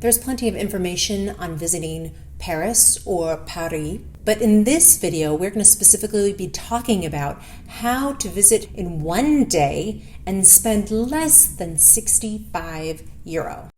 There's plenty of information on visiting Paris or Paris, but in this video, we're going to specifically be talking about how to visit in one day and spend less than 65 euro.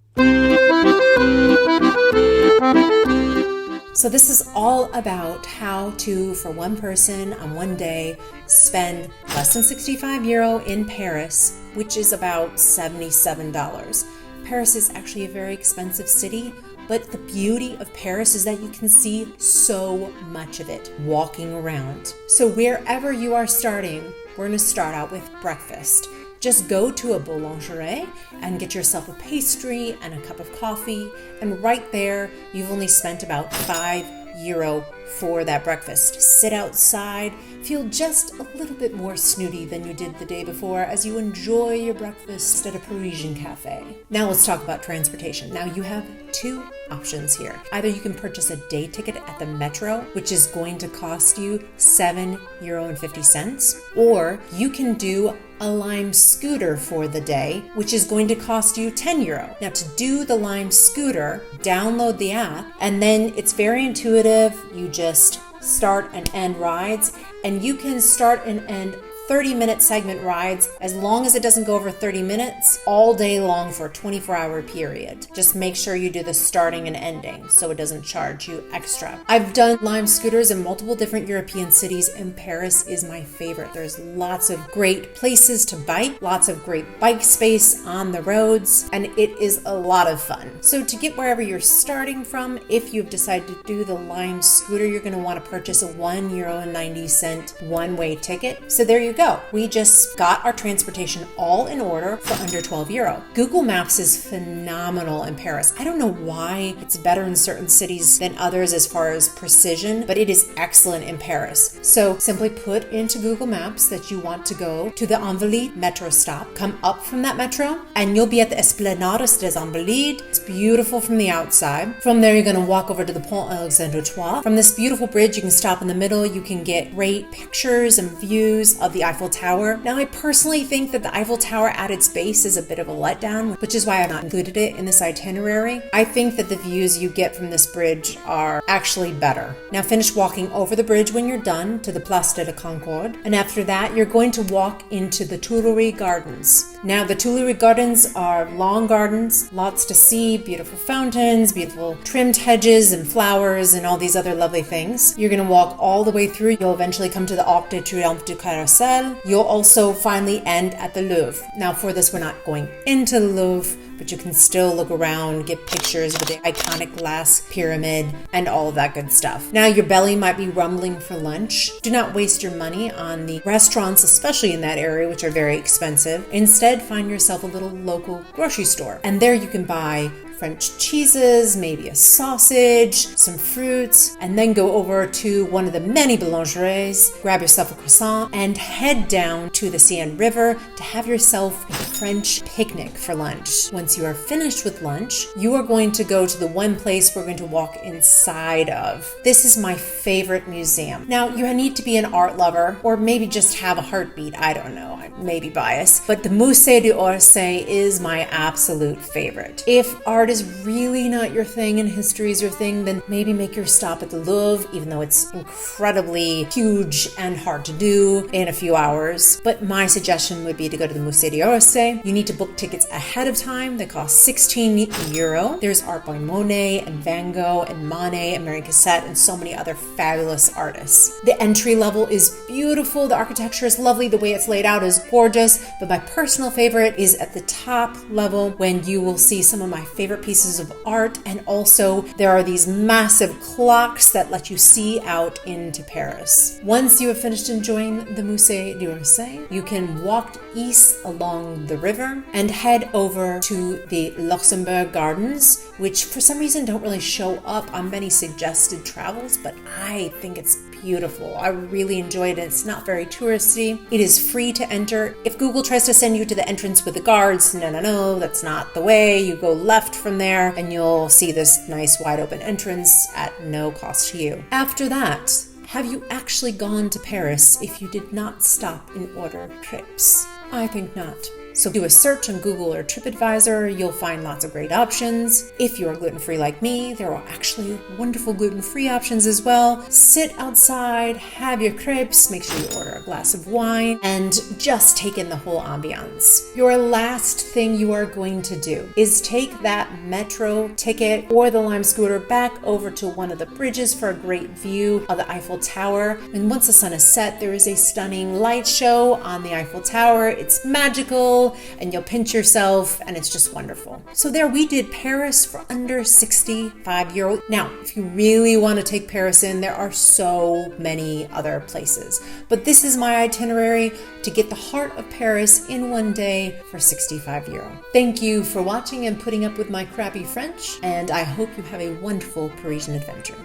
So this is all about how to, for one person on one day, spend less than 65 euro in Paris, which is about $77. Paris is actually a very expensive city, but the beauty of Paris is that you can see so much of it walking around. So wherever you are starting, we're going to start out with breakfast. Just go to a boulangerie and get yourself a pastry and a cup of coffee. And right there, you've only spent about 5 euro for that breakfast. Sit outside, feel just a little bit more snooty than you did the day before as you enjoy your breakfast at a Parisian cafe. Now let's talk about transportation. Now you have two options here. Either you can purchase a day ticket at the metro, which is going to cost you €7.50, or you can do a Lime scooter for the day, which is going to cost you 10 euro. Now to do the Lime scooter, download the app, and then it's very intuitive. You just start and end rides, and you can start and end 30-minute segment rides as long as it doesn't go over 30 minutes all day long for a 24-hour period. Just make sure you do the starting and ending so it doesn't charge you extra. I've done Lime scooters in multiple different European cities, and Paris is my favorite. There's lots of great places to bike, lots of great bike space on the roads, and it is a lot of fun. So to get wherever you're starting from, if you've decided to do the Lime scooter, you're going to want to purchase a €1.90 one-way ticket. So there you go. We just got our transportation all in order for under 12 euro. Google Maps is phenomenal in Paris. I don't know why it's better in certain cities than others as far as precision, but it is excellent in Paris. So simply put into Google Maps that you want to go to the Invalides metro stop, come up from that metro, and you'll be at the Esplanade des Invalides. It's beautiful from the outside. From there, you're going to walk over to the Pont Alexandre III. From this beautiful bridge, you can stop in the middle. You can get great pictures and views of the Eiffel Tower. Now, I personally think that the Eiffel Tower at its base is a bit of a letdown, which is why I've not included it in this itinerary. I think that the views you get from this bridge are actually better. Now, finish walking over the bridge when you're done to the Place de la Concorde, and after that, you're going to walk into the Tuileries Gardens. Now, the Tuileries Gardens are long gardens, lots to see, beautiful fountains, beautiful trimmed hedges and flowers and all these other lovely things. You're going to walk all the way through. You'll eventually come to the Arc de Triomphe du Carrousel. You'll also finally end at the Louvre. Now for this, we're not going into the Louvre, but you can still look around, get pictures with the iconic glass pyramid and all of that good stuff. Now your belly might be rumbling for lunch. Do not waste your money on the restaurants, especially in that area, which are very expensive. Instead, find yourself a little local grocery store. And there you can buy French cheeses, maybe a sausage, some fruits, and then go over to one of the many boulangeries, grab yourself a croissant, and head down to the Seine River to have yourself a French picnic for lunch. Once you are finished with lunch, you are going to go to the one place we're going to walk inside of. This is my favorite museum. Now, you need to be an art lover, or maybe just have a heartbeat. I don't know, I may be biased, but the Musée d'Orsay is my absolute favorite. If art is really not your thing and history is your thing, then maybe make your stop at the Louvre, even though it's incredibly huge and hard to do in a few hours. But my suggestion would be to go to the Musée d'Orsay. You need to book tickets ahead of time. They cost 16 euro. There's art by Monet and Van Gogh and Monet and Mary Cassatt and so many other fabulous artists. The entry level is beautiful. The architecture is lovely. The way it's laid out is gorgeous. But my personal favorite is at the top level, when you will see some of my favorite pieces of art, and also there are these massive clocks that let you see out into Paris. Once you have finished enjoying the Musée d'Orsay, you can walk east along the river and head over to the Luxembourg Gardens, which for some reason don't really show up on many suggested travels, but I think it's beautiful. I really enjoyed it. It's not very touristy. It is free to enter. If Google tries to send you to the entrance with the guards, no, that's not the way. You go left from there and you'll see this nice wide open entrance at no cost to you. After that, have you actually gone to Paris if you did not stop and order crepes? I think not. So do a search on Google or TripAdvisor. You'll find lots of great options. If you're gluten-free like me, there are actually wonderful gluten-free options as well. Sit outside, have your crepes, make sure you order a glass of wine, and just take in the whole ambiance. Your last thing you are going to do is take that metro ticket or the Lime scooter back over to one of the bridges for a great view of the Eiffel Tower. And once the sun is set, there is a stunning light show on the Eiffel Tower. It's magical, and you'll pinch yourself, and it's just wonderful. So there we did Paris for under 65 euro. Now, if you really want to take Paris in, there are so many other places. But this is my itinerary to get the heart of Paris in one day for 65 euro. Thank you for watching and putting up with my crappy French, and I hope you have a wonderful Parisian adventure.